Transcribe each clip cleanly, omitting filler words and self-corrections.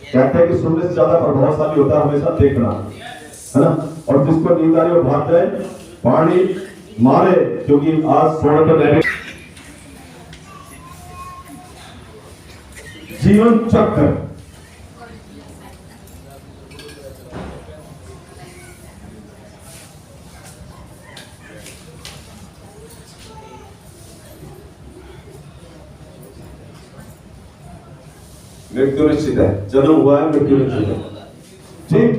कहते हैं कि सुनने से ज्यादा प्रभावशाली होता है हमेशा देखना, है ना। और जिसको नींद आ रही हो भाग जाए, पानी मारे, क्योंकि आज सोने पर रहने जीवन चक्र। मृत्यु निश्चित है, जन्म हुआ है, मृत्यु निश्चित है। ठीक,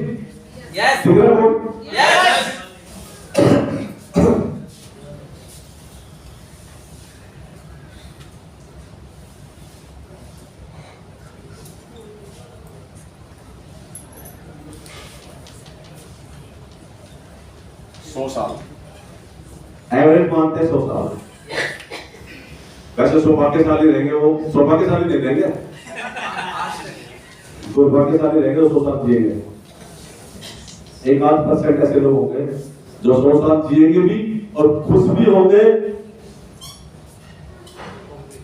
यस, ठीक है बोल। यस। 100 साल एवरेज मानते हैं, 100 साल। वैसे सौभाग्यशाली रहेंगे वो, सौभाग्यशाली नहीं रहेंगे, सौभाग्यशाली रहेंगे वो 100 साल जिएंगे। 1-8% ऐसे लोग होंगे जो 100 साल जिएंगे भी और खुश भी होंगे,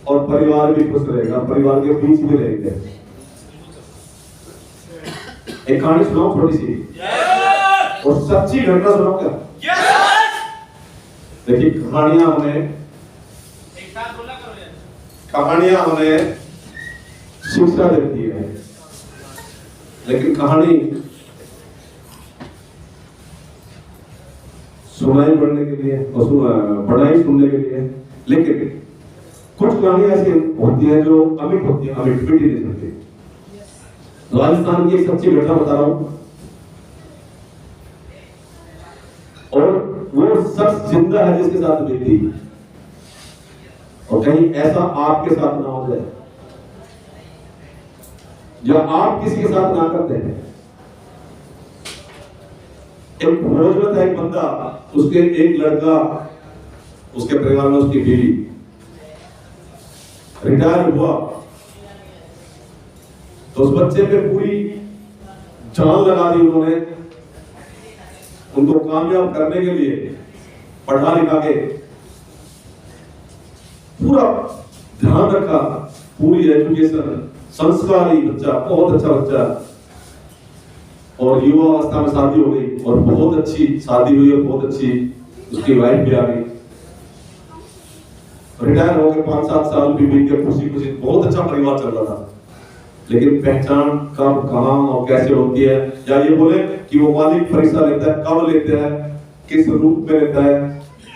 और परिवार भी खुश रहेगा, परिवार के बीच भी रहेंगे। एक कहानी सुनाओ थोड़ी सी, और सच्ची घटना सुनाओ क्या? देखिए कहानियां हमें शिक्षा देती है, लेकिन कहानी सुनाई पढ़ने के लिए और पढ़ाई सुनने के लिए। लेकिन कुछ कहानियां ऐसी होती हैं जो अमिट होती है, अमिट मिट ही नहीं सकती। राजस्थान की एक सच्ची घटना बता रहा हूं, और वो शख्स जिंदा है जिसके साथ बीती, और कहीं ऐसा आपके साथ ना हो जाए, या आप किसी के साथ ना करते हैं। एक भोज में था एक बंदा, उसके एक लड़का, उसके परिवार में उसकी बीवी, रिटायर हुआ, तो उस बच्चे पे पूरी जान लगा दी उन्होंने, उनको कामयाब करने के लिए पढ़ा लिखा के पूरा ध्यान रखा, पूरी एजुकेशन, संस्कारी बच्चा, बहुत अच्छा बच्चा। और युवा अवस्था में शादी हो गई, और बहुत अच्छी शादी हुई, और बहुत अच्छी उसकी वाइफ भी आ गई। रिटायर हो गए, 5-7 साल भी बीत गए, खुशी खुशी बहुत अच्छा परिवार चल रहा था। लेकिन पहचान कब, कहां और कैसे होती है, या ये बोले कि वो मालिक परीक्षा लेता है, कब लेता है, किस रूप में लेता है,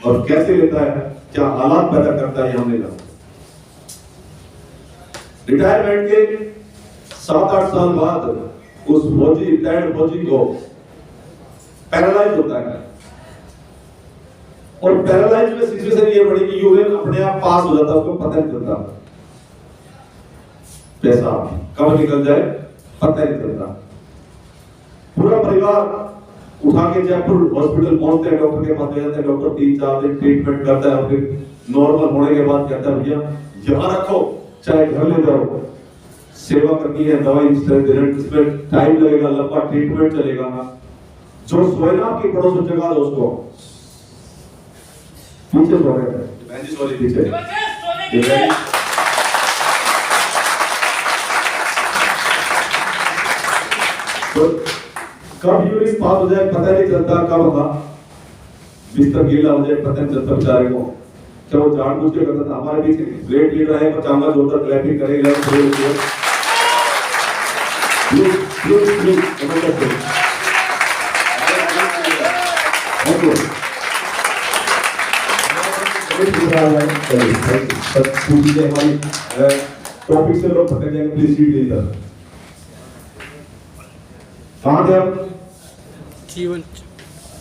और कैसे लेता है, क्या हालात पैदा करता है, ये हमने जाना। रिटायरमेंट के 7-8 साल बाद उस फौजी, रिटायर्ड फौजी को पैरालाइज होता है, और पैरालाइज में सिचुएशन ये बड़ी कि यूरिन अपने आप पास हो जाता है, उसको पता नहीं चलता, पैसा कब निकल जाए पता नहीं चलता। पूरा परिवार उठा के जयपुर हॉस्पिटल पहुंचते हैं, डॉक्टर के पास ले जाते हैं, डॉक्टर 3-4 दिन ट्रीटमेंट करता है, फिर नॉर्मल होने के बाद कहता है भैया यहाँ रखो, चाहे घर ले जाओ, सेवा करनी है, दवाई इसमें टाइम लगेगा, लंबा ट्रीटमेंट चलेगा। जो सोए ना आपके पड़ोस में जगह दो उसको, पीछे सो रहे हैं, सॉरी पीछे, तो कब यूरिन पास हो जाए पता नहीं चलता, कब होगा बिस्तर गीला हो जाए पता नहीं चलता बेचारे को। क्या वो जानबूझ के करता था? हमारे बीच ग्रेट लीडर है, पचामा जोरदार क्लैपिंग करेगा, टॉपिक से लोग भटक जाएंगे, प्लीज सीट दीजिए। कहाँ थे आप?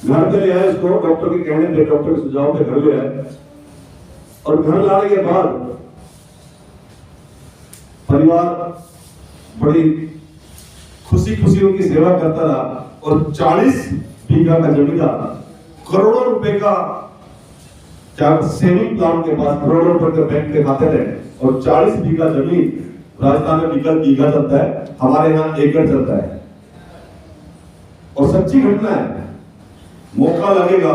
घर पे ले आए उसको, डॉक्टर के कहने पे, डॉक्टर के सुझाव पे घर ले आए, और घर लाने के बाद परिवार बड़ी खुशी खुशी उनकी सेवा करता रहा, और 40 बीघा का जमीन था, करोड़ों रुपए का क्या सेविंग प्लान के पास, करोड़ों रुपए के बैंक के खाते थे, और 40 बीघा जमीन, राजस्थान में बीघा चलता है, हमारे यहाँ एकड़ चलता है। और सच्ची घटना है, मौका लगेगा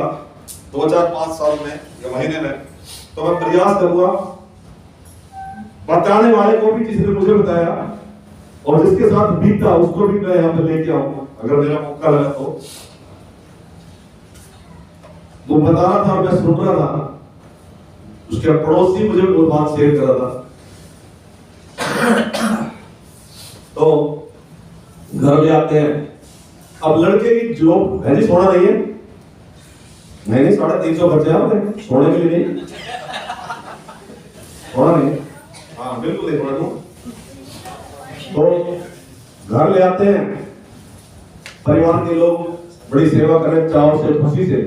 2005 साल में या महीने में, तो मैं प्रयास करूंगा बताने वाले को भी, जिसने मुझे बताया और जिसके साथ बीता उसको भी मैं यहाँ पे लेके आऊँ अगर मेरा मौका लगा तो। वो बता रहा था, मैं सुन रहा था, उसके पड़ोसी मुझे वो बात शेयर कर रहा था। तो घर ले आते हैं, अब लड़के की जॉब है जी, सोना नहीं है, नहीं 350 बच्चे आपने सोने के लिए नहीं, सोना नहीं, हाँ बिल्कुल नहीं सोना। तो घर ले आते हैं, परिवार के लोग बड़ी सेवा करें चाव से खुशी से।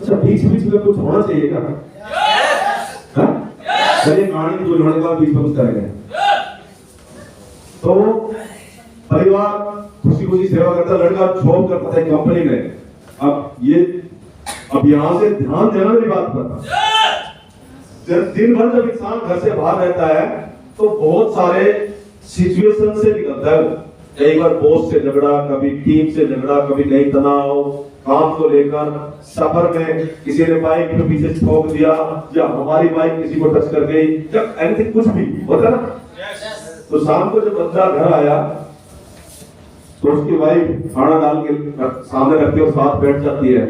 अच्छा बीच बीच में कुछ होना चाहिए क्या? चलिए कहानी जो लड़का बीच में कुछ करेंगे। तो परिवार खुशी खुशी सेवा करता, लड़का जॉब करता था कंपनी में। अब यहाँ से ध्यान देना मेरी बात पर, जब दिन भर जब इंसान घर से बाहर रहता है तो बहुत सारे सिचुएशन से निकलता है। कई बार बॉस से झगड़ा, कभी टीम से झगड़ा, कभी कहीं तनाव काम को लेकर, सफर में किसी ने बाइक में पीछे ठोक दिया या हमारी बाइक किसी को टच कर गई या एनीथिंग कुछ भी होता ना। तो शाम को जब बंदा घर आया तो उसकी वाइफ खाना डाल के सामने रखती है और साथ बैठ जाती है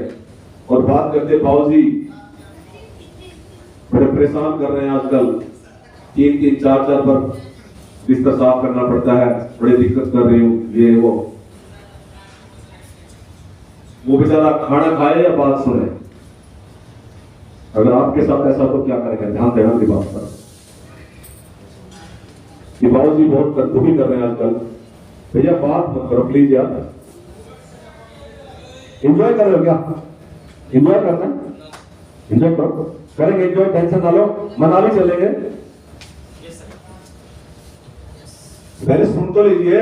और बात करते, बाबूजी बड़े परेशान कर रहे हैं आजकल, 3-3 4-4 बार बिस्तर साफ करना पड़ता है, बड़ी दिक्कत कर रही हूँ ये वो बेचारा खाना खाए या बात सुने। अगर आपके साथ ऐसा तो क्या करेंगे? ध्यान देना की बात पर। ये बाबूजी बहुत दुखी कर रहे हैं आजकल, भैया बात मत करो प्लीज यार। एंजॉय कर रहे हो क्या? एंजॉय करना, एंजॉय करो, करेंगे एंजॉय, टेंशन ना लो, मनाली चलेंगे। पहले सुन तो लीजिए,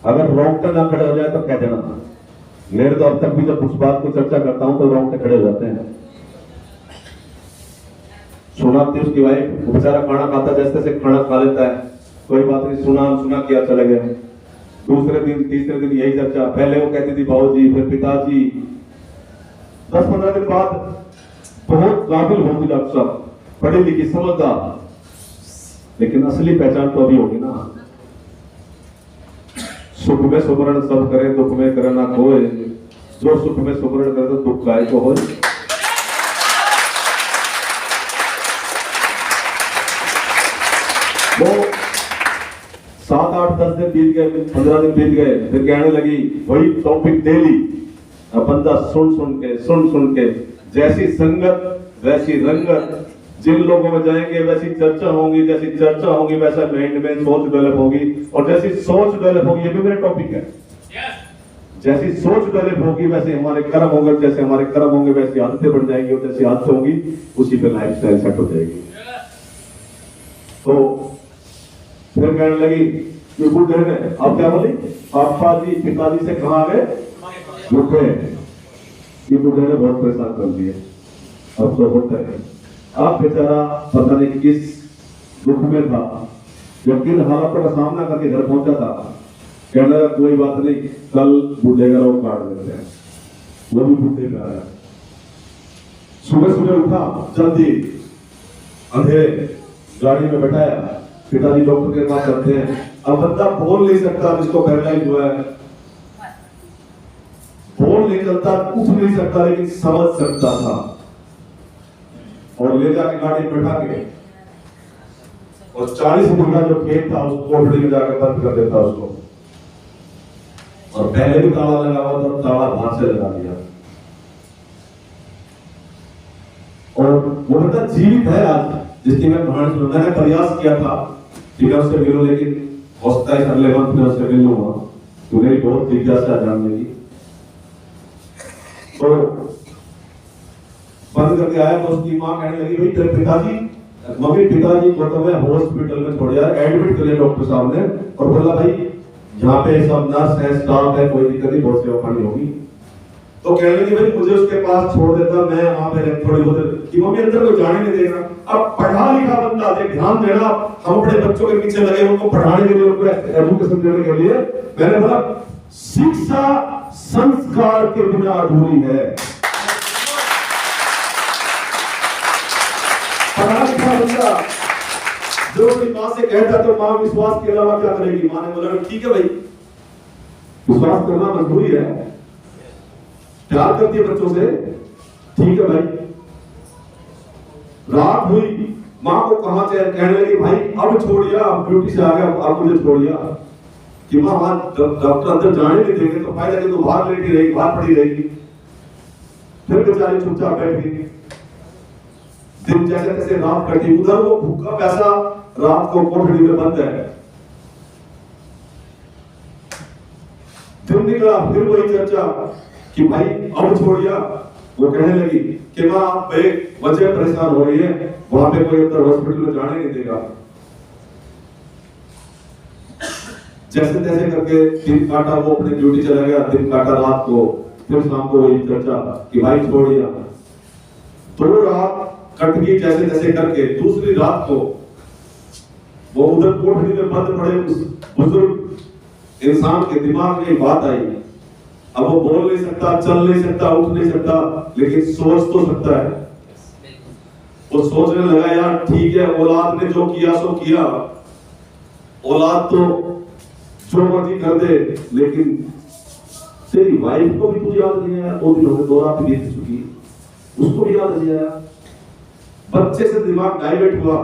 अगर रोंगटे ना खड़े हो जाए तो कह देना। मेरे तो अब तक भी जब उस बात को चर्चा करता हूं तो रोंगटे खड़े हो जाते हैं। सुनाती उसकी वाइफ, वो बेचारा खाना खाता जैसे तैसे खाना खा लेता है, कोई बात नहीं, सुना किया चले गए। दूसरे दिन तीसरे दिन यही चर्चा, पहले वो कहती थी बाबूजी, फिर पिताजी, 10-15 दिन बाद बहुत काबिल होगी डॉक्टर साहब, पढ़ी लिखी समझदार, लेकिन असली पहचान तो अभी होगी ना। सुख में सुमरण सब करे, दुख में करे ना कोई, जो सुख में सुमरण करे तो दुख काय को हो। वो 7-8-10 दिन बीत गए, 15 दिन बीत गए, फिर कहने लगी वही टॉपिक डेली। अब बंदा सुन के जैसी संगत वैसी रंगत, जिन लोगों में जाएंगे वैसी चर्चा होगी, जैसी चर्चा होगी वैसा माइंड में सोच डेवलप होगी, और जैसी सोच डेवलप होगी, ये भी मेरा टॉपिक है, जैसी सोच डेवलप होगी वैसे हमारे कर्म होंगे, जैसे हमारे कर्म होंगे वैसी आदतें बढ़ जाएंगी, और जैसी आदतें होंगी उसी पे लाइफस्टाइल सेट हो जाएगी। तो फिर कहने लगी कि बुढ़े ने, आप क्या बोली, पापा जी पिताजी से कहा गए रुपए, ये बुढ़े ने बहुत परेशान कर दिए। अब तो होता है, आप बेचारा पता नहीं किस दुख में था, जब किन हालातों का सामना करके घर पहुंचा था। कहने लगा कोई बात नहीं, कल बूढ़े का रोग काट देते हैं। वो भी बूढ़े का आया, सुबह उठा जल्दी, अंधेरे गाड़ी में बैठाया, पिताजी डॉक्टर के पास चलते हैं। अब बंदा बोल नहीं सकता, जिसको पैरालाइज हुआ है, बोल नहीं सकता, उठ नहीं सकता, लेकिन समझ सकता था। और ले जाके गाड़ी में बैठा के और 40 बीघा जो खेत था उसको कोठड़ी में जाकर बंद कर देता उसको, और पहले भी ताला लगा हुआ था, ताला बाहर से लगा दिया। और वो बंदा जीवित है आज, जिसकी मैं कहानी सुना। मैंने प्रयास किया था ठीक है उससे मिलूं, लेकिन होता है अगले वक्त में उससे मिल लूंगा, तो मेरी बहुत जिज्ञासा जानने की। तो बंद करके आया तो उसकी माँ कहने लगी भाई तेरे पिताजी को तो मैं हॉस्पिटल में छोड़ यार, एडमिट कर लिया डॉक्टर साहब ने, और बोला भाई यहाँ पे सब नर्स है, स्टाफ है, कोई दिक्कत नहीं, बहुत सेवा करनी होगी। तो कहने लगी भाई मुझे उसके पास छोड़ देता, मैं वहां पे थोड़ी बहुत कि मम्मी अंदर को जाने नहीं देगा। अब पढ़ा लिखा बंदा, देख ध्यान देना, हम अपने बच्चों के पीछे लगे उनको पढ़ाने के लिए, उनको एजुकेशन देने के लिए। मैंने बोला शिक्षा संस्कार के बिना अधूरी है। पढ़ा लिखा बंदा जो अपनी माँ से कहता तो माँ विश्वास के अलावा क्या करेगी? माँ ने बोला ठीक है भाई, विश्वास करना मजबूरी है, प्यार करती है बच्चों से, ठीक है भाई। रात हुई, माँ को कहा चैन, कहने लगी भाई अब छोड़िया, अब ड्यूटी से आ गया, अब मुझे छोड़िया। कि माँ वहां डॉक्टर अंदर जाने नहीं देंगे तो फायदा कि तो बाहर लेटी रहेगी, बाहर पड़ी रहेगी। फिर बेचारी चुपचाप बैठ गई। दिन जैसे तैसे रात कटी, उधर वो भूखा पैसा रात को कोठड़ी में बंद है। दिन निकला, फिर वही चर्चा कि भाई अब छोड़िया। वो कहने लगी कि माँ आप एक वजह परेशान हो रही है, वहां पे कोई अंदर हॉस्पिटल में जाने नहीं देगा। जैसे तैसे करके दिन काटा, वो अपने ड्यूटी चला गया, दिन काटा रात को, फिर शाम को वही चर्चा कि भाई छोड़िया। दो रात कट गई जैसे तैसे करके। दूसरी रात को वो उधर कोठरी में बंद पड़े उस बुजुर्ग इंसान के दिमाग में बात आई। अब वो बोल नहीं सकता, चल नहीं सकता, उठ नहीं सकता, लेकिन सोच तो सकता है। वो सोचने लगा यार ठीक है, औलाद ने जो किया सो किया, औलाद तो जो मर्जी कर दे, लेकिन तेरी वाइफ को भी तू याद नहीं आया। 2 दिन हो गए, 2 रात बीत चुकी, उसको भी याद नहीं आया। बच्चे से दिमाग डाइवर्ट हुआ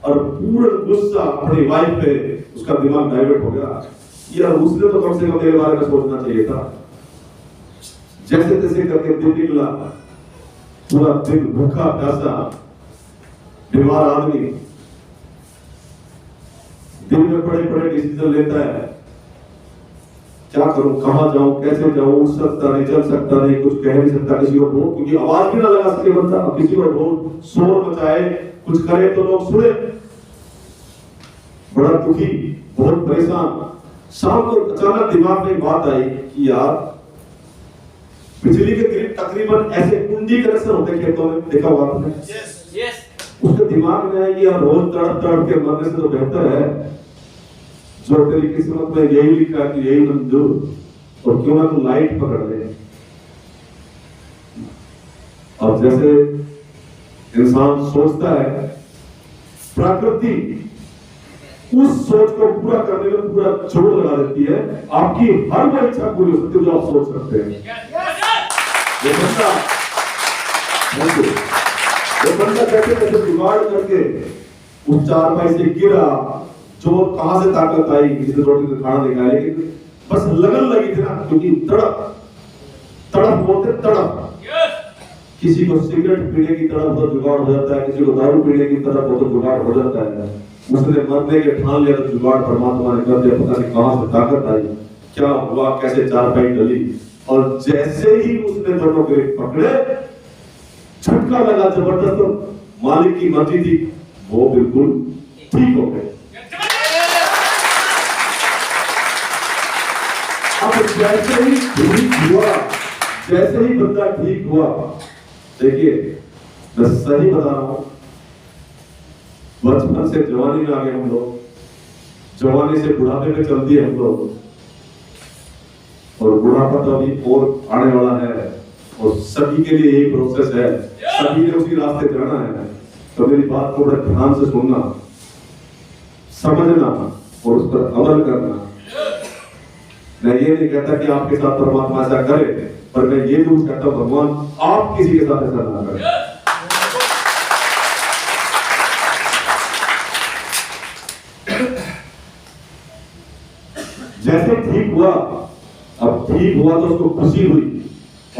और पूरा गुस्सा अपनी वाइफ पे, उसका दिमाग डाइवर्ट हो गया। यार उसने तो कम से कम मेरे बारे में सोचना चाहिए था। जैसे तैसे करके दिन निकला, पूरा दिन भूखा प्यासा, बीमार आदमी दिन में बड़े बड़े डिसीजन लेता है, क्या करूं, कहां जाऊं, कैसे जाऊं, उठ सकता नहीं, चल सकता नहीं, कुछ कह नहीं सकता किसी को, क्योंकि आवाज भी ना लगा सके बंदा, किसी को बोल शोर मचाए, कुछ करे तो लोग सुने। बड़ा दुखी, बहुत परेशान। शाम को अचानक दिमाग में बात आई कि यार बिजली के करीब तकरीबन ऐसे कुंडी कनेक्शन होते खेतों में, देखा होगा आपने? उसके दिमाग में है कि यार रोज तड़प तड़प के मरने से तो बेहतर है जो तेरी किस्मत में यही लिखा है कि यही मंजूर, और क्यों ना तू लाइट पकड़ ले। और जैसे इंसान सोचता है, प्रकृति उस सोच को पूरा करने में पूरा जोर लगा देती है। आपकी हर वो इच्छा पूरी हो सकती है जो आप सोच सकते हैं। वो बंदा कैसे कैसे जुगाड़ करके उस चारपाई से गिरा, जो कहां से ताकत आई, किसी रोटी से खाना नहीं खाया, लेकिन बस लगन लगी थी ना, क्योंकि तड़प बोलते तड़प। किसी को सिगरेट पीने की तरफ तो जुगाड़ हो जाता है, किसी को दारू पीने की तरफ तो जुगाड़ हो जाता है। उसने मरने के ठान लिया तो जुगाड़ परमात्मा ने कर दिया, पता नहीं कहां से ताकत आई, क्या हुआ, कैसे चारपाई डली। और जैसे ही उसने दोनों को पकड़े, झटका लगा जबरदस्त, तो मालिक की मर्जी थी, वो बिल्कुल ठीक हो गए। अब जैसे ही ठीक हुआ, जैसे ही बंदा ठीक हुआ, देखिए मैं सही बता रहा हूं, बचपन से जवानी में आ गए हम लोग, जवानी से बुढ़ापे में चल दिए हम लोग, और बुढ़ापा तो अभी और आने वाला है, और सभी के लिए यही प्रोसेस है, सभी ने उसी रास्ते जाना है। तो मेरी बात को बड़े ध्यान से सुनना, समझना और उस पर अमल करना। मैं ये नहीं कहता कि आपके साथ परमात्मा ऐसा करे, पर मैं ये जरूर कहता हूं भगवान आप किसी के साथ ऐसा ना करें। जैसे ठीक हुआ, अब ठीक हुआ तो उसको खुशी हुई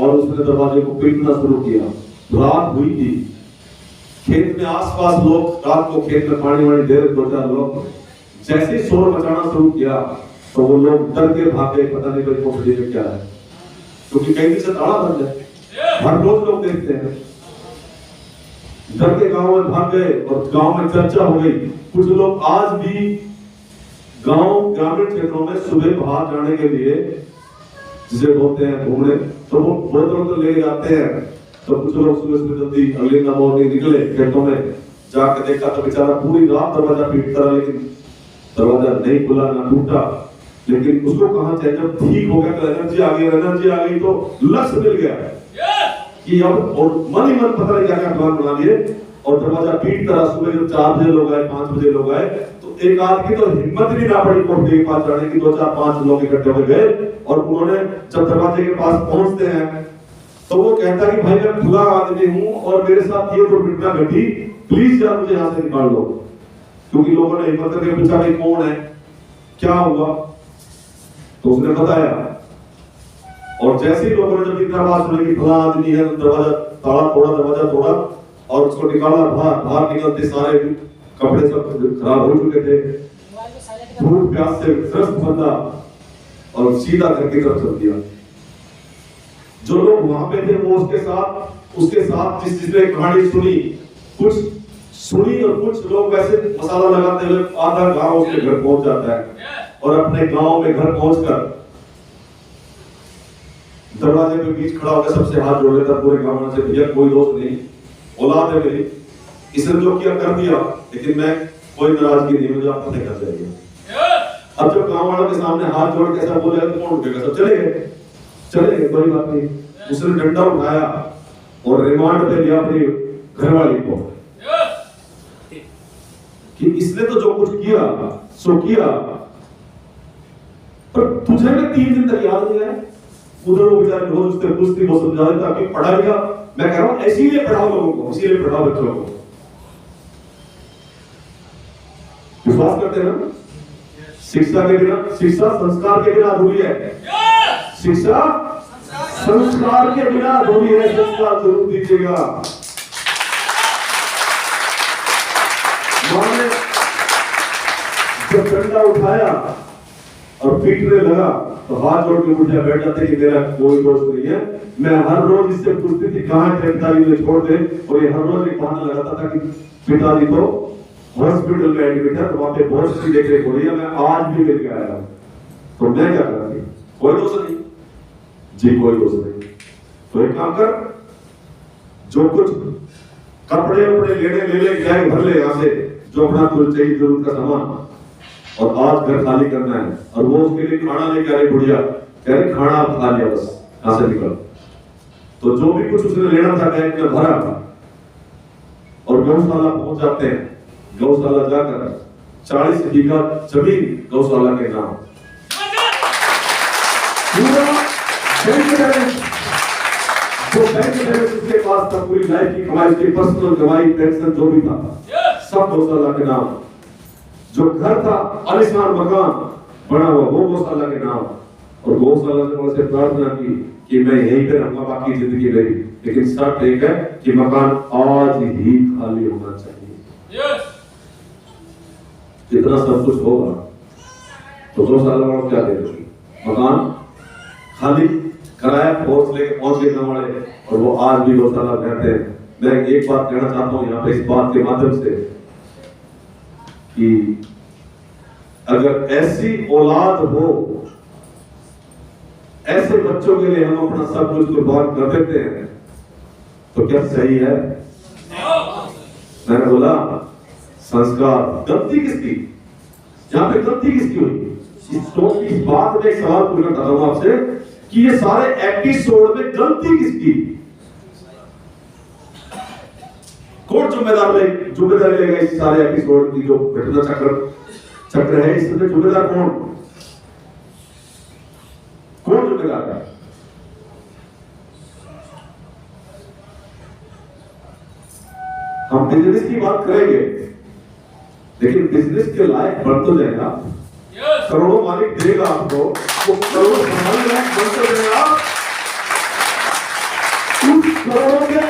और उसने दरवाजे को पीटना शुरू किया। रात हुई थी, खेत में आसपास लोग रात को खेत में पानी वानी दे रहे, 2-4 लोग। जैसे शोर मचाना शुरू किया तो वो लोग डर के भागे, पता नहीं भाई कोठरी में क्या है, क्योंकि कई दिन से ताला बंद है, हर रोज लोग देखते हैं। डर के गांव में भाग गए और गांव में चर्चा हो गई। कुछ लोग आज भी गांव ग्रामीण क्षेत्रों में सुबह बाहर जाने के लिए, जिसे बोलते हैं घूमने, तो वो बोतलों तो ले जाते हैं। तो कुछ लोग सुबह जल्दी अगले मॉर्निंग निकले खेतों में, जाकर देखा तो बेचारा पूरी रात दरवाजा पीटता रहा, लेकिन दरवाजा नहीं खुला ना टूटा। लेकिन उसको कहां चाहिए, जब ठीक हो गया तो एनर्जी आ गई तो लक्ष्य मिल गया कि अब, और मन ही मन पता नहीं क्या क्या प्लान बना लिए और दरवाजा पीटता रहा। सुबह जब 4 बजे लोग आए, 5 बजे लोग आए, तो एक आदमी तो हिम्मत नहीं ना पड़ी कोठे के पास जाने की। 2-4-5 लोग इकट्ठे हो गए और उन्होंने जब दरवाजे के पास पहुंचते हैं तो वो कहता कि भाई मैं खुला आदमी हूं और मेरे साथ ये दुर्घटना घटी, प्लीज यार मुझे यहाँ से निकाल लो। क्योंकि लोगों ने हिम्मत करके पूछा भाई कौन है, क्या हुआ, तो उसने बताया। और जैसे ही लोगों ने जब इतना बात सुनी कि फला आदमी है, तो दरवाजा तोड़ा और उसको निकाला। बाहर निकलते सारे कपड़े सब खराब हो चुके थे, भूख प्यास से त्रस्त बंदा, और सीधा घर की तरफ चल दिया। जो लोग वहां पे थे वो उसके साथ जिसने कहानी सुनी, कुछ सुनी और कुछ लोग वैसे मसाला लगाते हुए आधा गांव उसके घर पहुंच जाता है। और अपने गांव में घर पहुंचकर दरवाजे पे बीच खड़ा होकर सबसे हाथ जोड़ लेता पूरे गांव में से, भैया कोई दोस्त नहीं, औलाद है मेरी, इसने जो किया कर दिया, लेकिन मैं कोई नाराजगी नहीं, मुझे आप पता कर जाएगी। अब जब गांव वालों के सामने हाथ जोड़ के ऐसा बोले तो कौन उठेगा, सब चले गए, कोई बात नहीं। उसने डंडा उठाया और रिमांड पे लिया अपनी घरवाली को कि इसने तो जो कुछ किया सो किया, पर तुझे मैं 3 दिन तक याद नहीं आया। उधर वो बेचारे रोज उससे पूछती, वो समझा देता कि पढ़ा लिया। मैं कह रहा हूं इसीलिए पढ़ाओ लोगों को, इसीलिए पढ़ाओ बच्चों को। विश्वास करते हैं ना, शिक्षा के बिना, शिक्षा संस्कार के बिना अधूरी है। शिक्षा संस्कार के बिना अधूरी है, संस्कार जरूर दीजिएगा। मैंने जब डंडा उठाया और पीटने लगा तो हाथ जोड़ के उठा बैठ जाते कि मेरा कोई दोस्त नहीं है। मैं हर रोज इससे पूछती थी कहाँ पिताजी मुझे छोड़ दे, और ये हर रोज एक बहाना लगाता था कि पिताजी तो हॉस्पिटल में एडमिट है, तो वहां पे बहुत सी देख रेख हो रही है, मैं आज भी मिल के आया। तो मैं क्या करूंगी, कोई दोस्त नहीं जी, कोई दोस्त नहीं। तो एक काम कर, जो कुछ कपड़े उपड़े ले बैग भर ले यहाँ से, जो अपना तुझे चाहिए जरूरत का सामान, और आज घर खाली करना है। और वो उसके लिए खाना लेके आ रही बुढ़िया, कह रही खाना आप खा लिया बस, यहाँ से निकल। तो जो भी कुछ उसने लेना था बैग में भरा, और गौशाला पहुंच जाते हैं। गौशाला जाकर 40 बीघा जमीन गौशाला के नाम, पूरा बैंक बैलेंस, जो बैंक बैलेंस उसके पास था, पूरी लाइफ की कमाई, उसकी पर्सनल कमाई, पेंशन जो भी था, सब गौशाला के नाम। जो घर था आलीशान मकान बना हुआ, वो गौशाला के नाम। और गौशाला से प्रार्थना की कि मैं यहीं पे रहूंगा बाकी जिंदगी मेरी, लेकिन शर्त एक है कि मकान आज ही खाली होना चाहिए। जितना सब कुछ होगा तो गौशाला वालों क्या दे दोगे, मकान खाली कराया, फोर्स लेके पहुंच गए गांव वाले, और वो आज भी गौशाला रहते हैं। मैं एक बात कहना चाहता हूं यहाँ पे इस बात के माध्यम से कि अगर ऐसी औलाद हो, ऐसे बच्चों के लिए हम अपना सब कुछ कुर्बान कर देते हैं, तो क्या सही है? मैंने बोला संस्कार, गलती किसकी, यहाँ पे गलती किसकी हुई? इस बात में एक सवाल पूछना चाहता हूं आपसे कि ये सारे एपिसोड में गलती किसकी, कौन जिम्मेदारी लेगा इस सारे एपिसोड की जो घटना चक्र है, इसमें जिम्मेदार कौन जिम्मेदार है? हम बिजनेस की बात करेंगे, लेकिन बिजनेस के लायक बन तो जाएगा। करोड़ों मालिक देगा आपको, वो करोड़ों संभालने लायक बन तो जाएगा। उस करोड़ों के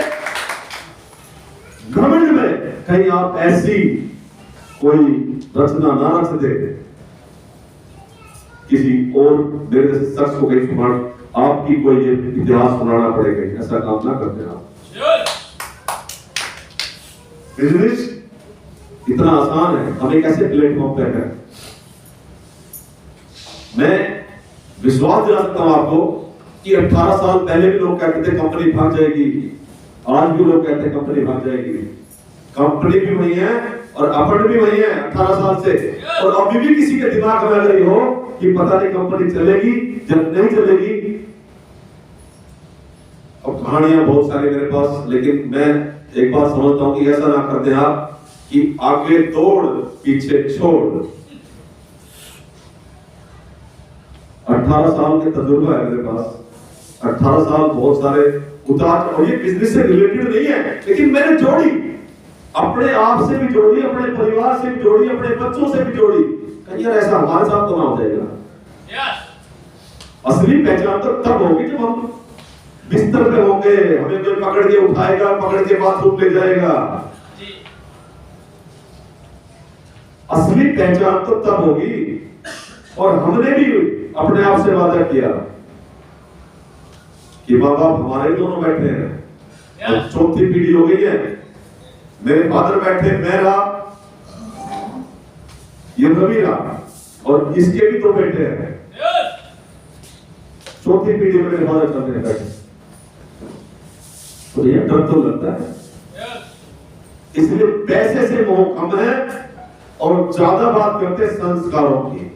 घमंड में कहीं आप ऐसी कोई रचना ना रच दे, किसी और मेरे जैसे शख्स को कहीं सुना, आपकी कोई ये इतिहास सुनाना पड़ेगा, ऐसा काम ना करते आप। बिजनेस इतना आसान है, हम एक ऐसे प्लेटफॉर्म पे हैं। मैं विश्वास दिला सकता हूं आपको कि 18 साल पहले भी लोग कहते थे कंपनी भाग जाएगी, आज भी लोग कहते हैं कंपनी भाग जाएगी। कंपनी भी वही है और अपन भी वही है 18 साल से, और अभी भी किसी के दिमाग में अगर ये हो कि पता नहीं कंपनी चलेगी या नहीं चलेगी। अब कहानियां बहुत सारी मेरे पास, लेकिन मैं एक बात समझता हूं कि ऐसा ना कर दें आप कि आगे दौड़ पीछे छोड़। 18 साल के तजुर्बा है मेरे पास, 18 साल बहुत सारे उतार, और ये बिजनेस से रिलेटेड नहीं है, लेकिन मैंने जोड़ी, अपने आप से भी जोड़ी, अपने परिवार से भी जोड़ी, अपने बच्चों से भी जोड़ी। कहीं यार ऐसा हमारे साथ तो ना हो जाएगा। असली पहचान तो तब होगी जब हम बिस्तर पे होंगे, हमें कोई पकड़ के उठाएगा, पकड़ के बाथरूम ले जाएगा। असली पहचान तो तब होगी। और हमने भी अपने आप से वादा किया कि बाबा हमारे दोनों बैठे हैं, और चौथी पीढ़ी हो गई है। मेरे फादर बैठे, मैं रहा, ये रवि रहा, और इसके भी 2 बेटे हैं। चौथी पीढ़ी में मेरे फादर चलते बैठे, तो ये डर तो लगता है। इसलिए पैसे से मोह कम है और ज्यादा बात करते संस्कारों की।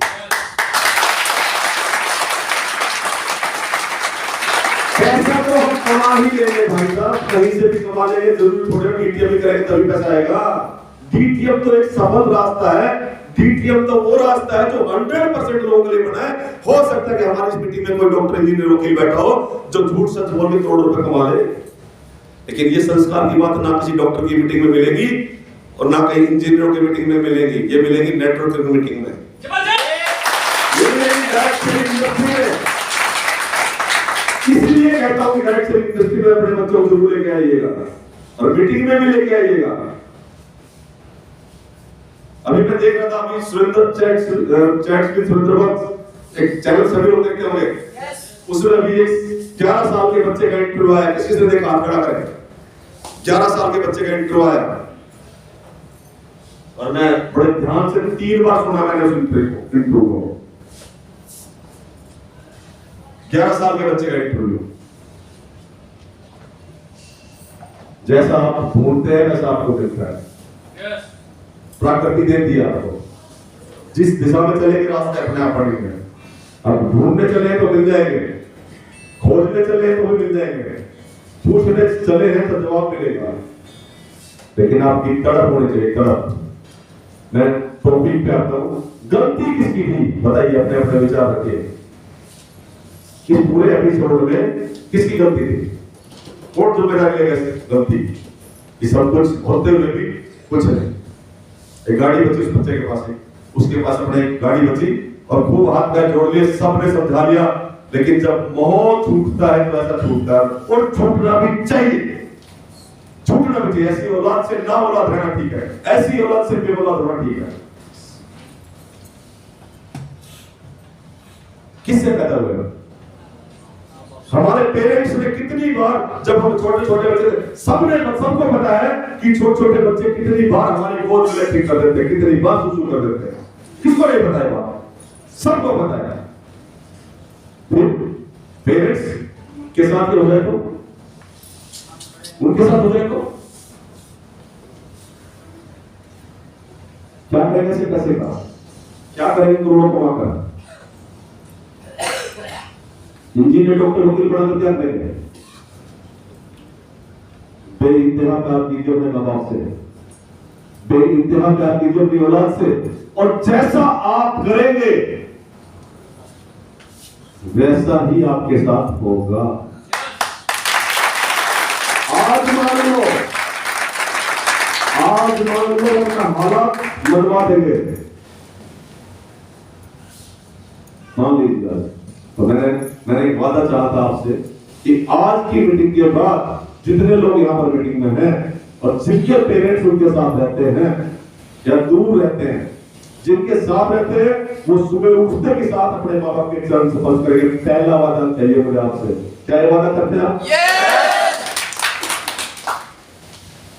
पैसा तो हम कमा ही लेंगे भाई साहब, कहीं से भी कमा लेंगे, जरूर थोड़े डीटीएम भी करेंगे तभी पैसा आएगा। डीटीएम तो एक सफल रास्ता है, डीटीएम तो वो रास्ता है जो 100% लोगों के लिए बना है। हो सकता है कि हमारी इस मीटिंग में कोई डॉक्टर इंजीनियर वकील बैठा हो जो झूठ सच बोल के करोड़ रुपए कमा ले, लेकिन ये संस्कार की बात ना किसी डॉक्टर की मीटिंग में मिलेगी और ना कहीं इंजीनियरों की मीटिंग में मिलेगी, ये मिलेगी नेटवर्क की मीटिंग में, ये मिलेगी डायरेक्ट सेलिंग इंडस्ट्री में। इसलिए कहता हूं कि डायरेक्ट सेलिंग इंडस्ट्री में अपने बच्चों को जरूर लेके आइएगा और मीटिंग में भी लेके आइएगा। अभी मैं देख रहा था, अभी सुरेंद्र चैट्स विद सुरेंद्र वक्त एक चैनल सभी लोग देखते होंगे, उसमें अभी एक 11 साल के बच्चे का इंटरव्यू आया। किसी ने देखा? हाथ खड़ा करें। 11 साल के बच्चे का इंटरव्यू आया और मैं बड़े ध्यान से 3 बार सुना मैंने उस इंटरव्यू को। 11 साल के बच्चे का इंटरव्यू, जैसा आप ढूंढते हैं वैसा आपको मिलता है। प्रकृति दे दिया आपको, जिस दिशा में चलेंगे रास्ते अपने आप पड़ेंगे। अब ढूंढने चले तो मिल जाएंगे, खोजने चले तो भी मिल जाएंगे, पूछने चले हैं तो जवाब मिलेगा, लेकिन आपकी तड़प होनी चाहिए, तड़प। मैं टॉपिक पे आता हूं, गलती किसकी थी बताइए, अपने अपने विचार रखिए। इस पूरे एपिसोड में किसकी गलती थी? कौन जिम्मेदारी लेगा गलती? ये सब कुछ होते हुए भी कुछ नहीं। एक गाड़ी बची उस बच्चे के पास, उसके पास अपने एक गाड़ी बची और खूब हाथ पैर जोड़ लिए, सबने समझा लिया, लेकिन जब मोह छूटता है तो ऐसा छूटता है और छूटना भी चाहिए, छूटना भी चाहिए। ऐसी औलाद से ना औलाद रहना ठीक है, ऐसी औलाद से बेऔलाद होना ठीक है। किससे पैदा हुए? हमारे पेरेंट्स ने कितनी बार, जब हम छोटे छोटे बच्चे थे, सबको पता है कि छोटे छोटे बच्चे कितनी बार हमारी गोद में लेट कर देते, कितनी बार सुसु कर देते हैं। किसको नहीं पता है बात? सबको पता है। पेरेंट्स के साथ हो जाए तो, उनके साथ हो जाए तो क्या करेंगे? से पैसे का क्या करेंगे? करोड़ों कमाकर इंजीनियर डॉक्टर वकील बनाकर क्या करेंगे? बेइंतहा प्यार कीजिए अपने माँ बाप से, बेइंतहा प्यार कीजिए अपनी औलाद से, और जैसा आप करेंगे वैसा ही आपके साथ होगा। आज मान लो अपना हालात मनवा देंगे, मान लीजिए। तो मैंने एक वादा चाहा था आपसे कि आज की मीटिंग के बाद जितने लोग यहाँ पर मीटिंग में हैं और जिनके पेरेंट्स उनके साथ रहते हैं या दूर रहते हैं, जिनके साथ रहते हैं, वो सुबह उठते के साथ अपने माँ बाप के चरण स्पर्श करेंगे। पहला वादा चाहिए मुझे आपसे। क्या ये वादा करते हैं आप?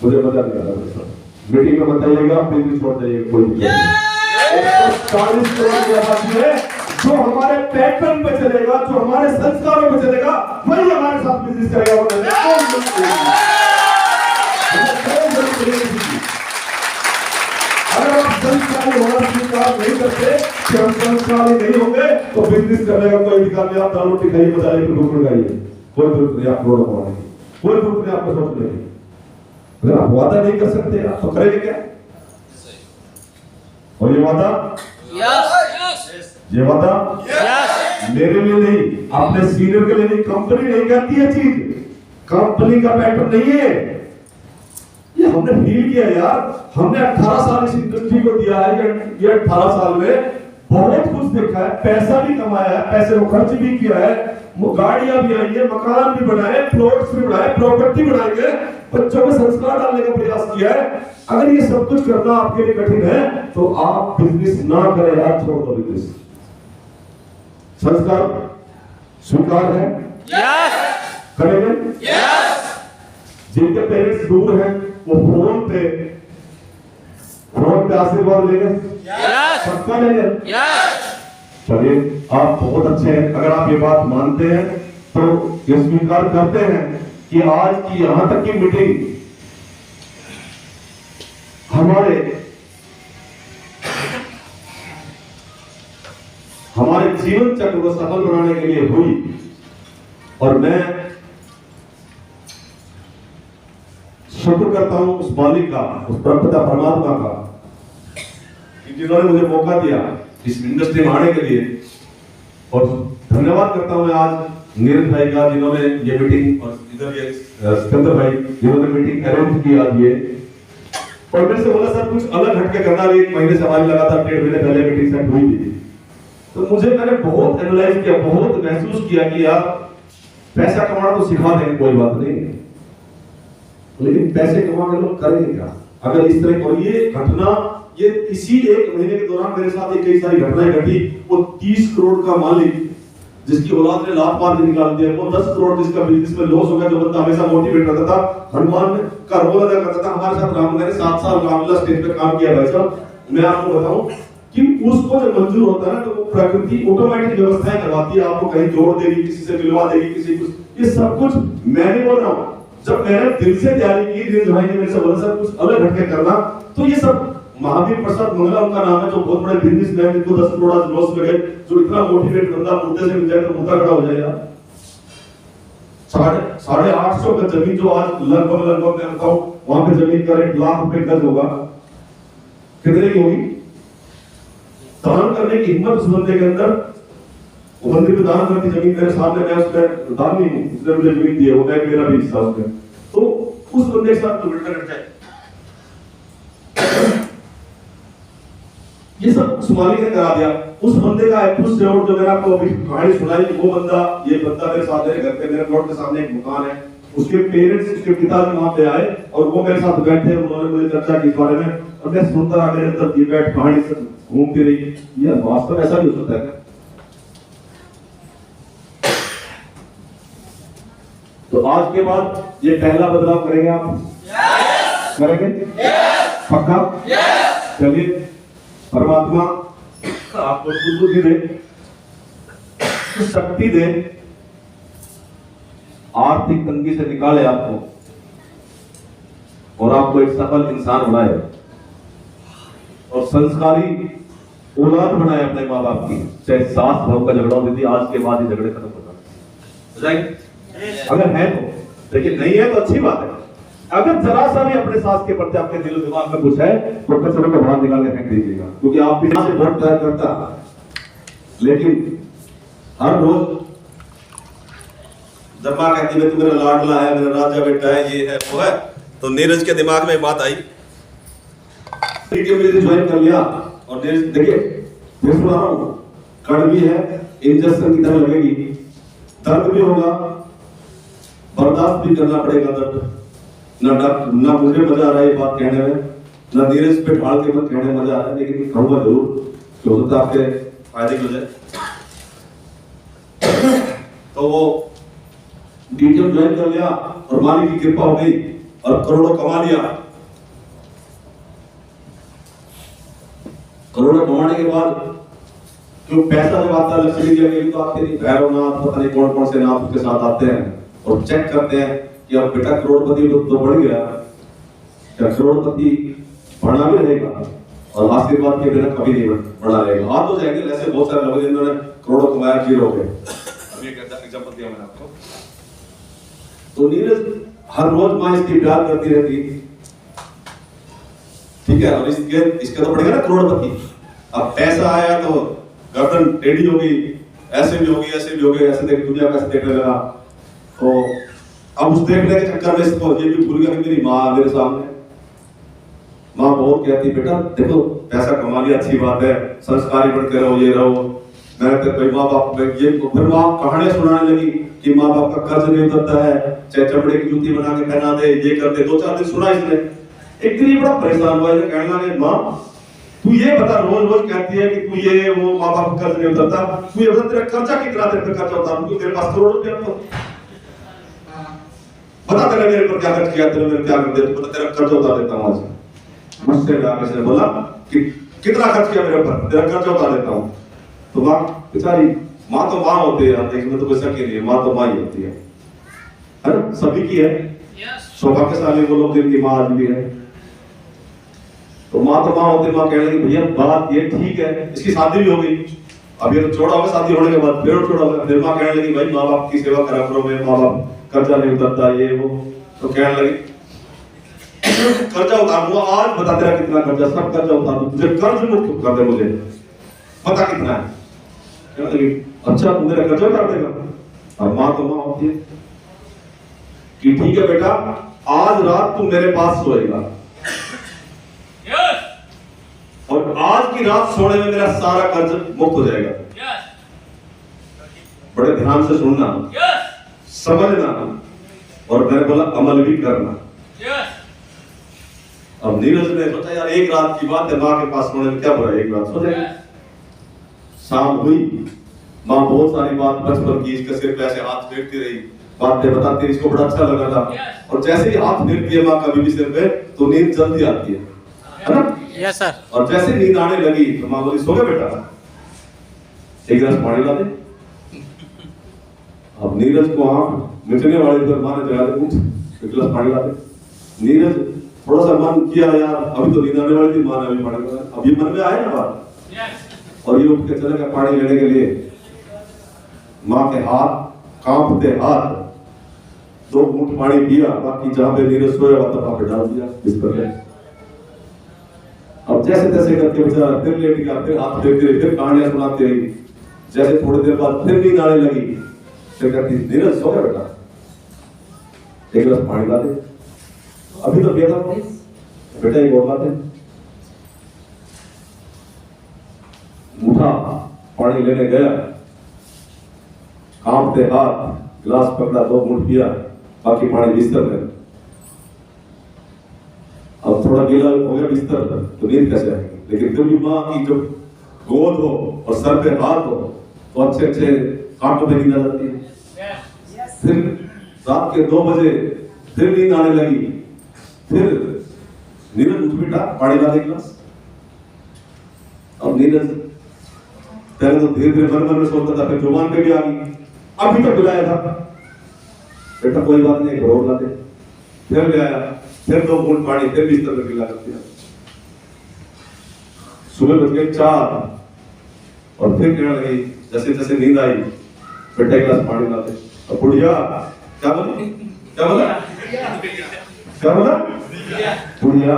मुझे मजा नहीं आ रहा। मीटिंग में बताइएगा, बिजनेस छोड़ जाइएगा, कोई नहीं। 40 करोड़ की आबादी है, जो हमारे पैटर्न पे चलेगा, जो हमारे संस्कारों पे चलेगा, वही हमारे साथ बिजनेस करेगा। अगर आप संस्कारी होना स्वीकार नहीं करते कि हम संस्कारी नहीं होंगे तो बिजनेस करने का कोई अधिकार नहीं। आप दाल रोटी खाइए, बचाइए, भूख लगाइए, कोई जरूरत नहीं आप करोड़ कमाने की, कोई जरूरत नहीं आपको सोचने की। अगर आप वादा नहीं कर सकते आप तो करेंगे क्या? और ये वादा ये वादा मेरे लिए नहीं, अपने सीनियर के लिए नहीं, कंपनी नहीं करती है चीज, कंपनी का पैटर्न नहीं है ये। हमने फील किया यार, हमने 18 साल इस इंडस्ट्री को दिया है, ये 18 साल में बहुत कुछ देखा है, पैसा भी कमाया है, पैसे को खर्च भी किया है, गाड़ियां भी आई है, मकान भी बनाए, प्लॉट्स भी बनाए, प्रॉपर्टी बनाएंगे, बच्चों में संस्कार डालने का प्रयास किया है। अगर ये सब कुछ करना आपके लिए कठिन है तो आप बिजनेस ना करें यार, छोड़ दो बिजनेस। संस्कार स्वीकार है? यस। करेंगे? यस। जिनके पेरेंट्स दूर हैं वो फोन पे आशीर्वाद लेंगे? यस। सबका लेंगे? यस। चलिए आप बहुत अच्छे हैं, अगर आप ये बात मानते हैं तो ये स्वीकार करते हैं कि आज की यहां तक की मीटिंग हमारे जीवन चक्र को सफल बनाने के लिए हुई। और मैं शुक्र करता हूं उस मालिक का, उस परमपिता परमात्मा का, जिन्होंने मुझे मौका दिया इस इंडस्ट्री में आने के लिए। और धन्यवाद करता हूं मैं आज नीरज भाई का, जिन्होंने ये मीटिंग, और इधर ये सिकंदर भाई जिन्होंने मीटिंग अरेंज की आज ये। और मेरे से बोला सर कुछ अलग हटके करना, 1 महीने से हमारी लगातार 1.5 महीने पहले मीटिंग सेट हुई थी, तो मैंने बहुत एनालाइज किया, बहुत महसूस किया कि यार पैसा कमाना तो सिखा देंगे कोई बात नहीं, लेकिन पैसे कमा के लोग करेंगे क्या अगर इस तरह। और ये घटना, ये इसी 1 महीने के दौरान मेरे साथ कई सारी घटनाएं घटी। वो 30 करोड़ का मालिक जिसकी औलाद ने लात मार के निकाल दिया, वो 10 करोड़ जिसका बिजनेस में लॉस हो गया, जो बंदा हमेशा मोटिवेट करता था, हनुमान का रोल अदा करता था, हमारे साथ राम ने 7 साल रामलीला स्टेज पे काम किया। भाई साहब मैं आपको बताऊं कि उसको जब मंजूर होता है ना तो वो प्रकृति ऑटोमेटिक व्यवस्थाएं करवाती है, आपको कहीं जोड़ देगी, किसी से मिलवा देगी, किसी कुछ, ये सब कुछ मैं नहीं बोल रहा हूं। जब मैंने दिल से तैयारी की, नीरज भाई ने मेरे से बोला सर कुछ अलग हटके करना, तो ये सब महावीर प्रसाद मंगला उनका नाम है, जो बहुत बड़े बिजनेसमैन, जिनको 10 करोड़ लॉस में गए, जो इतना मोटिवेट बंदा मुद्दे से मिल जाए तो मुद्दा खड़ा हो जाएगा। 850 का जमीन जो आज लगभग मैं बताऊं वहां पे जमीन का रेट लाख रुपए गज होगा, कितने की होगी? दान करने की हिम्मत उस बंदे के अंदर, वो मंदिर में दान करती जमीन मेरे सामने, मैं उसमें दान नहीं हूं, उसने मुझे जमीन दी है, वो मैं मेरा भी हिस्सा उसमें, तो उस बंदे के साथ तो बिल्डर कट जाए। ये सब उस मालिक ने करा दिया। उस बंदे का खुद से, और जो मैंने आपको अभी कहानी सुनाई, वो बंदा, ये बंदा मेरे साथ मेरे घर पे, मेरे प्लॉट के सामने एक मकान है, उसके पेरेंट्स, उसके पिताजी वहां पे आए और वो मेरे साथ बैठे, उन्होंने मुझे चर्चा की इस बारे में, और मैं सुनता रहा, मेरे अंदर ये बैठ कहानी से घूमती रही, यार वास्तव ऐसा भी हो सकता है क्या? तो आज के बाद ये पहला बदलाव करेंगे आप? yes! करेंगे? yes! पक्का? yes! चलिए परमात्मा आपको बुद्धि दे, शक्ति दे, आर्थिक तंगी से निकाले आपको, और आपको एक सफल इंसान बनाए, और संस्कारी औलाद बनाए अपने माँ बाप की। चाहे सास बहू का झगड़ा होती थी, आज के बाद ये झगड़े खत्म हो जाएंगे अगर है तो। लेकिन नहीं है तो अच्छी बात है। अगर जरा सा भी अपने सास के प्रति आपके दिलो दिमाग में कुछ है तो कचरे को बाहर निकाल के फेंक दीजिएगा, क्योंकि आप भी से बहुत प्यार करता, लेकिन हर रोज जब मां कहती है तू मेरा लाडला है, मेरा राजा बेटा है, ये है वो है, तो नीरज के दिमाग में बात आई, ज्वाइन कर लिया। और नीरज देखिए मैं सुना रहा हूं, कड़वी है, इंजेक्शन की तरह लगेगी, दर्द भी होगा, बर्दाश्त भी करना पड़ेगा दर्द। ना मुझे मजा आ रहा है ये बात कहने में, ना नीरज पे ढाल के मत कहने में मजा आ रहा है, लेकिन कहूंगा जरूर कि हो सकता है आपके फायदे की वजह। तो वो डीटीएम ज्वाइन कर लिया और मालिक की कृपा हो गई और करोड़ों कमा लिया। करोड़ों कमाने के बाद जो पैसा जब आता है, लक्ष्मी जी तो आपके भैरवनाथ पता नहीं कौन कौन से नाथ उसके साथ आते हैं और चेक करते हैं कि अब बेटा करोड़पति तो बढ़ गया, क्या करोड़पति बढ़ा भी रहेगा, और आशीर्वाद के बिना कभी नहीं बढ़ा रहेगा। आ तो जाएंगे, ऐसे बहुत सारे लोग जिन्होंने करोड़ों कमाया, जीरो हो गए। अभी एक एग्जांपल दिया मैंने आपको। तो नीरज हर रोज मां इसकी प्यार करती रहती, ठीक है, और इसके तो बढ़ेगा ना करोड़पति। अब पैसा आया तो गर्दन टेढ़ी होगी, ऐसे भी होगी, ऐसे भी होगी, ऐसे देख दुनिया कैसे देखने लगा। तो अब उस देखने के चक्कर में इसको ये भी भूल गया कि मेरी माँ मेरे सामने, माँ बहुत कहती बेटा देखो पैसा कमा लिया अच्छी बात है, संस्कारी बनते रहो, ये रहो। मैं तो कोई माँ बाप ये फिर माँ कहानियां सुनाने लगी कि माँ बाप का कर्ज नहीं उतरता है, चाहे चमड़े की जूती बना के पहना दे, ये कर दे। 2-4 दिन सुना इसने। एक दिन बड़ा परेशान हुआ, कहने लगे माँ तू ये बता, रोज रोज कहती है कि तू ये वो माँ बाप का कर्ज नहीं उतरता, तू ये बता तेरा खर्चा कितना, तेरे पे खर्चा होता है, तेरे पास करोड़ रुपया तो बता, तेरे मेरे पर क्या खर्च किया, तेरे मेरे क्या कर दिया, तू बता तेरा कर्ज उतार देता हूँ आज। मुझसे जाके ने बोला कि कितना खर्च किया मेरे पर, तेरा कर्ज उतार देता हूँ। तो माँ बेचारी, माँ तो माँ होती है यार, इसमें तो कोई शक ही नहीं है, माँ तो माँ ही होती है ना, सभी की है। सौभाग्यशाली वो लोग जिनकी माँ आज भी है। तो माँ तो माँ होती, माँ कहने लगी भैया बात ये ठीक है, इसकी शादी भी हो गई, अब ये तो छोड़ा होगा, शादी होने के बाद फिर छोड़ा होगा। फिर माँ कहने लगी भाई माँ बाप की सेवा करा करो, मेरे माँ बाप कर्जा नहीं उतरता ये वो। तो कहने लगी कर्जा उतार दूंगा, आज बता तेरा कितना कर्जा, सब कर्जा उतार दूं, तुझे कर्ज मुक्त कर दे, मुझे पता कितना है। कहने लगी अच्छा तू मेरा कर्जा उतार देगा। और माँ तो माँ होती है कि ठीक है बेटा आज रात तू मेरे पास सोएगा, और आज की रात सोने में मेरा सारा कर्ज मुक्त हो जाएगा। बड़े ध्यान से सुनना, समझना, और मैंने बोला अमल भी करना। अब नीरज ने सोचा यार एक रात की बात है, माँ के पास सोने में क्या बुरा, एक रात सो जाएगी। शाम हुई, माँ बहुत सारी बात बचपन की इसके सिर पे ऐसे हाथ फेरती रही, बातें बताती रही, इसको बड़ा अच्छा लगा था। और जैसे ही हाथ फेरती है माँ कभी भी सिर पे तो नींद जल्दी आती है ना? Yes sir. और जैसे नींद आने लगी तो माँ बोली सो गए बेटा, एक गिलास पानी ला दे। अब नीरज को आंख मिटने वाले थे, माँ ने जगा दे, उठ एक गिलास पानी ला दे। नीरज थोड़ा सा मन किया यार अभी तो नींद आने वाली थी, माँ ने अभी पानी ला, अब ये मन में आया ना बात, और ये उठ के चले गए पानी लेने के लिए। माँ के हाथ कांपते हाथ 2 घूंट पानी पिया, बाकी जहां पे नीरज सोया हुआ था वहां पे डाल दिया बिस्तर पे। अब जैसे तैसे करके बेचारा फिर लेट गया, फिर हाथ फेरती रही, फिर कहानियां सुनाती रही। जैसे थोड़ी देर बाद फिर नींद आने लगी, फिर कहती नीरज सो गया बेटा, एक गिलास पानी ला दे। अभी तो पिया था बेटा, एक और बात है। उठा पानी लेने गया, कांपते हाथ गिलास पकड़ा, 2 घूंट पिया, बाकी पानी बिस्तर में। अब थोड़ा गीला हो गया बिस्तर तो नींद कैसे आएगी, लेकिन फिर भी माँ की जब गोद हो और सर पे हाथ हो तो अच्छे अच्छे कांटों पे नींद आ जाती है। फिर रात के 2 बजे फिर नींद आने लगी, फिर नीरज उठ बेटा पानी ला दे गिलास। अब नीरज पहले तो धीरे धीरे मन में सोचता था, फिर जुबान पे भी आ गई, अभी तक बुलाया था बेटा कोई बात नहीं, एक और ला दे। फिर ले आया, फिर 2 घूंट पानी, फिर बिस्तर पे गिला कर दिया। सुबह बज गए 4 और फिर कहने लगी जैसे जैसे नींद आई बेटा एक गिलास पानी ला दे। अब बुढ़िया क्या बोली, क्या बोला, क्या बोला बुढ़िया,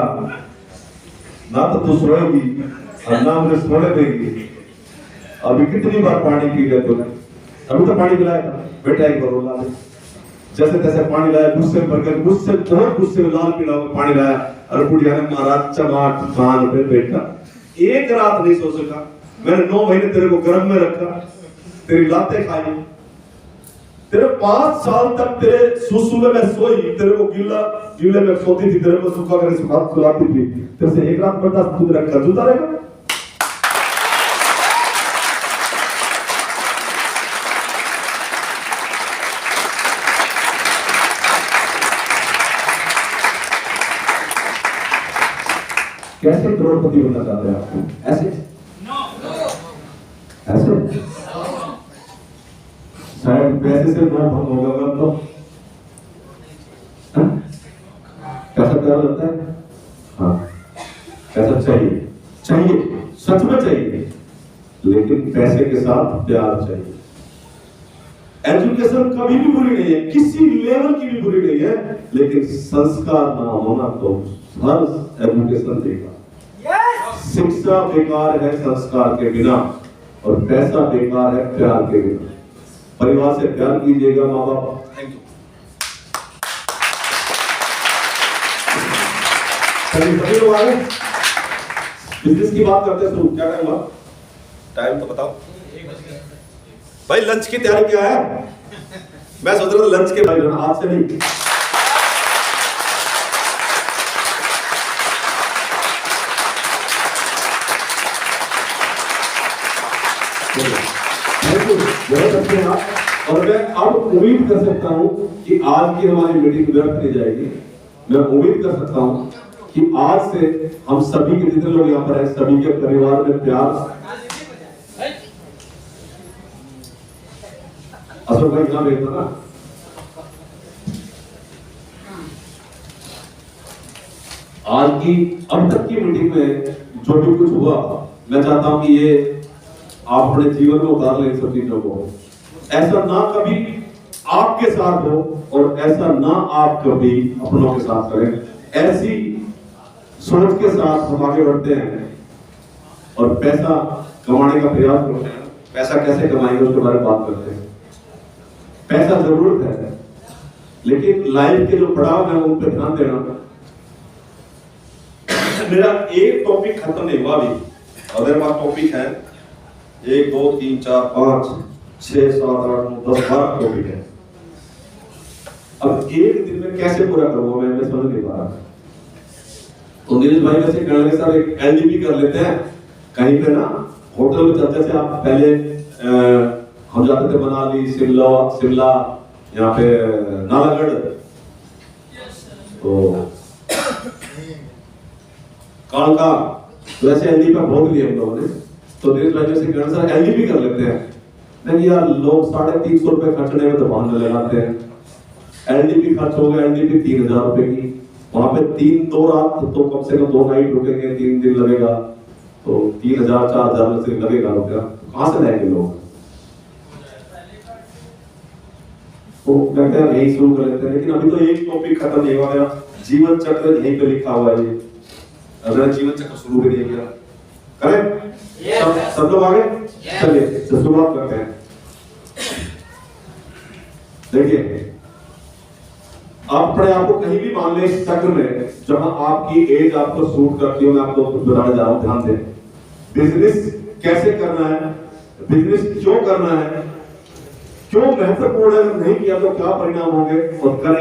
ना तो तू सोएगी और ना मुझे सोने देगी, अभी कितनी बार पानी पी गए तूने, अभी तो पानी पिलाया था बेटा, एक बार ला दे। जैसे तैसे पानी लाया, गुस्से भरकर, गुस्से बहुत गुस्से में लाल पीला होकर पानी लाया। और बुढ़िया ने महाराज चमाट कान पे बेटा एक रात नहीं सो सका, मैंने 9 महीने तेरे को गर्भ में रखा, तेरी लातें खाई, तेरे 5 साल तक तेरे सुसु में मैं सोई, तेरे को गीले में सोती थी, तेरे को सूखा करके सुलाती थी, तेरे से एक रात बर्दाश्त, तू मेरा कर्ज उतारेगा? कैसे करोड़पति बनना चाहते हैं आप? ऐसे ऐसे शायद पैसे से ना भंग होगा तो कैसा प्यार लगता है? हाँ कैसा चाहिए, चाहिए सच में चाहिए, लेकिन पैसे के साथ प्यार चाहिए। एजुकेशन कभी भी बुरी नहीं है, किसी लेवल की भी बुरी नहीं है, लेकिन संस्कार ना होना तो हर एजुकेशन देगा। शिक्षा बेकार है संस्कार के बिना, और पैसा बेकार है प्यार के बिना। परिवार से प्यार कीजिएगा, माँ बाप। Thank you. सभी लोग आ गए। बिजनेस की बात करते हैं, शुरू क्या टाइम हुआ? टाइम तो बताओ भाई। लंच की तैयारी क्या है? मैं सोच रहा था लंच के भाई आज से नहीं। बहुत अच्छे हैं आप। और मैं अब उम्मीद कर सकता हूं कि आज की हमारी मीटिंग व्यर्थ नहीं जाएगी। मैं उम्मीद कर सकता हूं कि आज से हम सभी के जितने लोग यहाँ पर हैं, सभी के परिवार में प्यार। अशोक भाई यहाँ भेजना ना। आज की अब तक की मीटिंग में जो भी कुछ हुआ, मैं चाहता हूं कि ये आप अपने जीवन में उतार लें सब चीजों को। ऐसा ना कभी आपके साथ हो और ऐसा ना आप कभी अपनों के साथ करें। ऐसी सोच के साथ हम आगे बढ़ते हैं और पैसा कमाने का प्रयास करते हैं। पैसा कैसे कमाएंगे उसके बारे में बात करते हैं। पैसा जरूरत है, लेकिन लाइफ के जो पड़ाव है उन पर ध्यान देना। मेरा एक टॉपिक खत्म नहीं हुआ अभी, और मेरे पास टॉपिक है 1 2 3 4 5 6 7 8 9 10 12 टॉपिक है। अब एक दिन में कैसे पूरा करूंगा मैं समझ नहीं पा रहा। तो नीरज भाई वैसे कहने लगे सर एक एलडीपी कर लेते हैं कहीं पे ना, होटल में चलते से। आप पहले हम जाते थे मनाली, शिमला यहाँ पे नालागढ़, तो कालका, तो ऐसे एलडीपी का भोग लिया हम लोगों ने। तो नीरज भाई से कहना सर एलडीपी कर लेते हैं। नहीं यार, लोग 350 रुपए खर्चने में तो बहाने लगाते हैं। एलडीपी खर्च हो गया, एलडीपी 3000 रुपए की। वहां पे 2 रात तो कम से कम 2 नाइट रुकेंगे, 3 दिन लगेगा, तो 3000 4000 से लगेगा रुपया। कहां से लाएंगे लोग? तो मैं क्या यही शुरू कर लेते हैं। लेकिन अभी तो एक टॉपिक खत्म नहीं हुआ मेरा। जीवन चक्र यहीं पे लिखा हुआ है। अगर जीवन चक्र शुरू भी नहीं किया, करें सब लोग आगे चलिए शुरुआत करते हैं। देखिए, आप अपने आप को कहीं भी मान ले इस चक्र में जहां आपकी एज आपको सूट करती हो। मैं आपको कुछ बताने जा रहा हूं, ध्यान दें। बिजनेस कैसे करना है, बिजनेस क्यों करना है, क्यों महत्वपूर्ण है, नहीं किया तो क्या परिणाम होंगे, और करें